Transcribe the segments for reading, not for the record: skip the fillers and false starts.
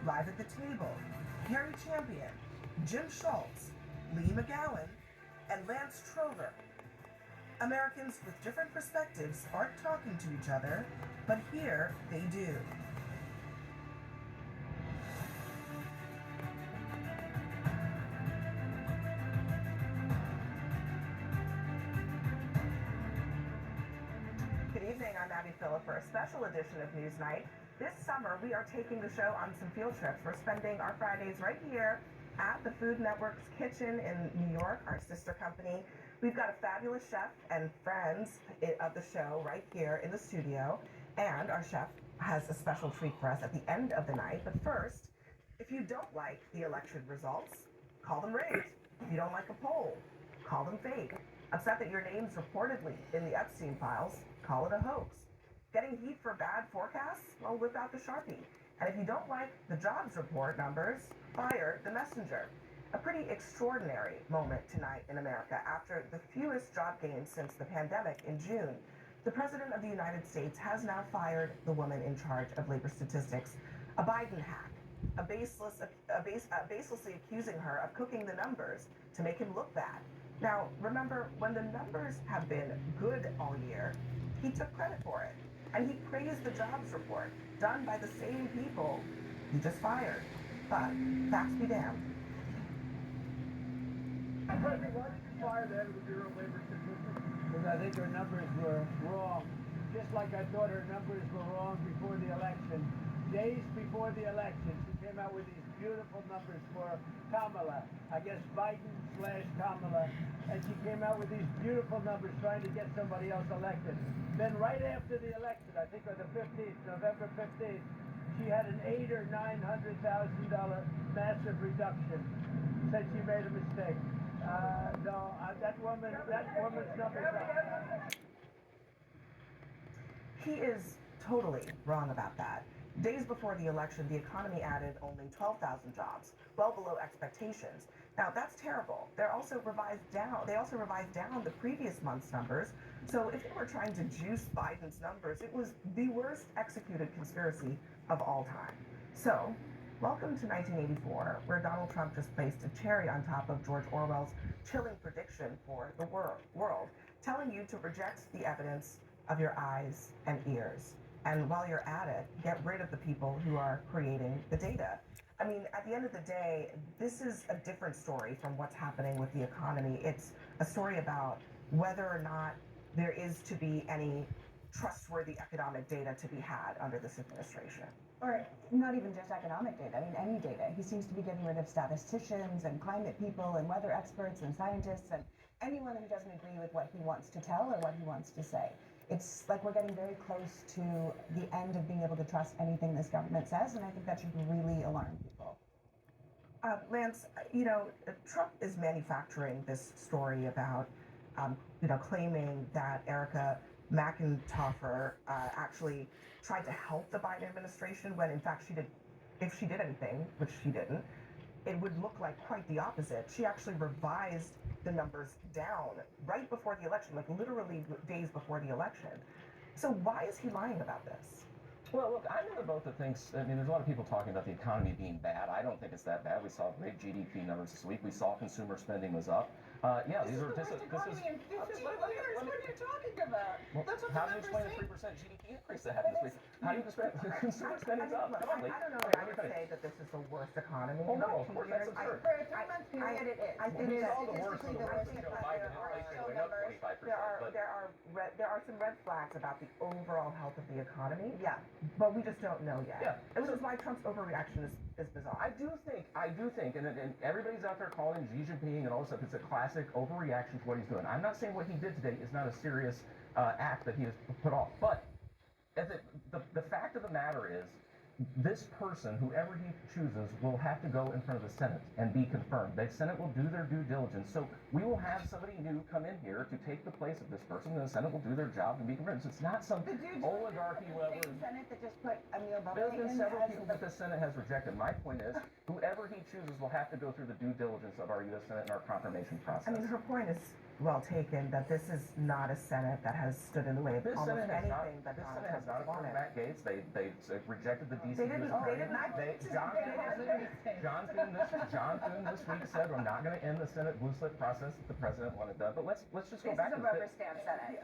Live at the table, Harry Champion, Jim Schultz, Lee McGowan, and Lance Trover. Americans with different perspectives aren't talking to each other, but here they do. Good evening, I'm Abby Phillip for a special edition of Newsnight. This summer, we are taking the show on some field trips. We're spending our Fridays right here at the Food Network's kitchen in New York, our sister company. We've got a fabulous chef and friends of the show right here in the studio. And our chef has a special treat for us at the end of the night. But first, if you don't like the election results, call them rigged. If you don't like a poll, call them fake. Upset that your name's reportedly in the Epstein files, call it a hoax. Getting heat for bad forecasts? Well, whip out the Sharpie. And if you don't like the jobs report numbers, fire the messenger. A pretty extraordinary moment tonight in America after the fewest job gains since the pandemic in June. The President of the United States has now fired the woman in charge of labor statistics, a Biden hack, baselessly accusing her of cooking the numbers to make him look bad. Now, remember, when the numbers have been good all year, he took credit for it. And he praised the jobs report, done by the same people he just fired. But, facts be damned. Why did you fire the head of the Bureau of Labor Statistics? Because I think her numbers were wrong. Just like I thought her numbers were wrong before the election. Days before the election, she came out with these beautiful numbers for Kamala. I guess Biden/Kamala. And she came out with these beautiful numbers trying to get somebody else elected. Then right after the election, I think on the 15th, November 15th, she had an $800,000 or $900,000 massive reduction. Said she made a mistake. That woman's numbers are. He is totally wrong about that. Days before the election, the economy added only 12,000 jobs, well below expectations. Now, that's terrible. They also revised down the previous month's numbers. So if they were trying to juice Biden's numbers, it was the worst executed conspiracy of all time. So, welcome to 1984, where Donald Trump just placed a cherry on top of George Orwell's chilling prediction for the world, telling you to reject the evidence of your eyes and ears. And while you're at it, get rid of the people who are creating the data. I mean, at the end of the day, this is a different story from what's happening with the economy. It's a story about whether or not there is to be any trustworthy economic data to be had under this administration. Or not even just economic data, I mean any data. He seems to be getting rid of statisticians and climate people and weather experts and scientists and anyone who doesn't agree with what he wants to tell or what he wants to say. It's like we're getting very close to the end of being able to trust anything this government says, and I think that should really alarm people. Lance, Trump is manufacturing this story about, claiming that Erica McIntosh actually tried to help the Biden administration when, in fact, if she did anything, which she didn't, it would look like quite the opposite. She actually revised the numbers down right before the election, like literally days before the election. So why is he lying about this? Well, look, I'm in the boat that thinks, there's a lot of people talking about the economy being bad. I don't think it's that bad. We saw great GDP numbers this week. We saw consumer spending was up. This is the worst economy in 15 years. What are you talking about? Well, That's what how the do you numbers explain the say. 3% GDP increase that happened this week? How do you describe consumer spending's up? Come on, Lee. I don't know that I would say that this is the worst economy. Oh, in no, of 15 course, years. that's absurd. For a 3-month period, it is. I think We that saw the worst of the worst with Joe Biden. Inflation going up 25%. there are some red flags about the overall health of the economy. Yeah. But we just don't know yet. Yeah. Which is why Trump's overreaction is bizarre. I do think, and everybody's out there calling Xi Jinping and all this stuff. It's a classic overreaction to what he's doing. I'm not saying what he did today is not a serious act that he has put off, but the fact of the matter is, this person, whoever he chooses, will have to go in front of the Senate and be confirmed. The Senate will do their due diligence. So we will have somebody new come in here to take the place of this person, and the Senate will do their job and be confirmed. So it's not some oligarchy level. The Senate that just put Emil There's Bobby been in several as people that the Senate has rejected. My point is, whoever he chooses will have to go through the due diligence of our U.S. Senate and our confirmation process. I mean, her point is well taken that this is not a Senate that has stood in the way of This almost Senate has not. anything that This Donald Senate has not Trump approved wanted. Matt Gaetz. They rejected the DC. They didn't. John Thune this week said we're not going to end the Senate blue slip process that the president wanted done. But let's just go This back is a to rubber stamp Senate.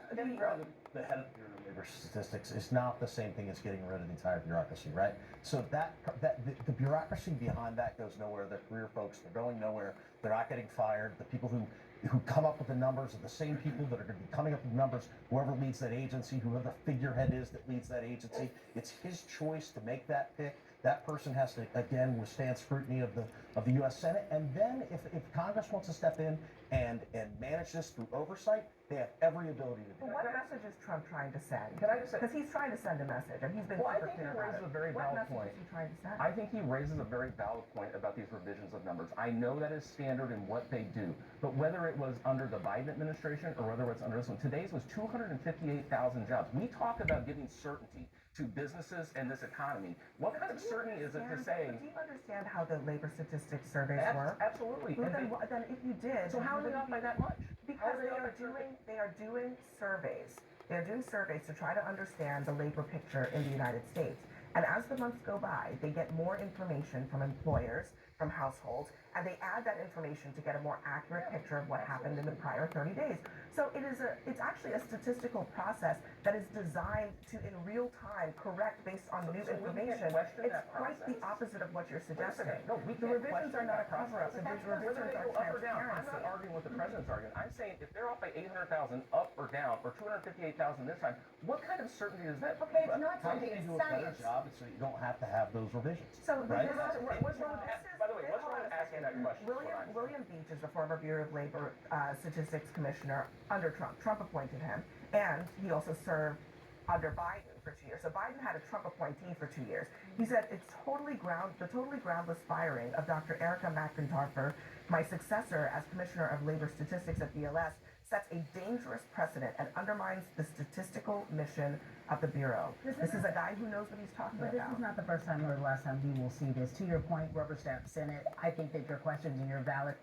The head of the Bureau of Labor Statistics is not the same thing as getting rid of the entire bureaucracy, right? So the bureaucracy behind that goes nowhere. The career folks, they're going nowhere. They're not getting fired. The people who come up with the numbers are the same people that are going to be coming up with numbers. Whoever leads that agency, whoever the figurehead is that leads that agency, it's his choice to make that pick. That person has to again withstand scrutiny of the U.S. Senate, and then if Congress wants to step in and manage this through oversight, they have every ability to do But that. what message is Trump trying to send? Can I just say- Because he's trying to send a message, and he's been Well, I super think he clear about raises it. a very What valid message point. is he trying to send? I think he raises a very valid point about these revisions of numbers. I know that is standard in what they do, but whether it was under the Biden administration or whether it's under this one, today's was 258,000 jobs. We talk about giving certainty to businesses and this economy. What kind of certainty is it to say? Do you understand how the labor statistics surveys work? Absolutely. Well, And then if you did, so how are you they off by that much? Because they are doing surveys. They are doing surveys to try to understand the labor picture in the United States. And as the months go by, they get more information from employers, from households, and they add that information to get a more accurate picture of what happened in the prior 30 days. So it's actually a statistical process that is designed to, in real time, correct based on new So we can't information. question It's that quite the process. opposite of what you're suggesting. No, we The can't revisions are question not a that process. cover-up. The revisions Whether they are go up or down, I'm not transparency. arguing with the president's argument. I'm saying if they're off by 800,000 up or down, or 258,000 this time, what kind of certainty is that? Okay, it's not How something, can it's you do a better science. job so you don't have to have those revisions? So Right? What's wrong with by the way, what's wrong with asking that question? William Beach is the former Bureau of Labor Statistics Commissioner under Trump. Trump appointed him, and he also served under Biden for 2 years. So Biden had a Trump appointee for 2 years. He said it's the totally groundless firing of Dr. Erica McIntyre, my successor as Commissioner of Labor Statistics at BLS, sets a dangerous precedent and undermines the statistical mission of the Bureau. This is a guy who knows what he's talking But this about. is not the first time or the last time we will see this. To your point, rubber stamp Senate, I think that your questions and your valid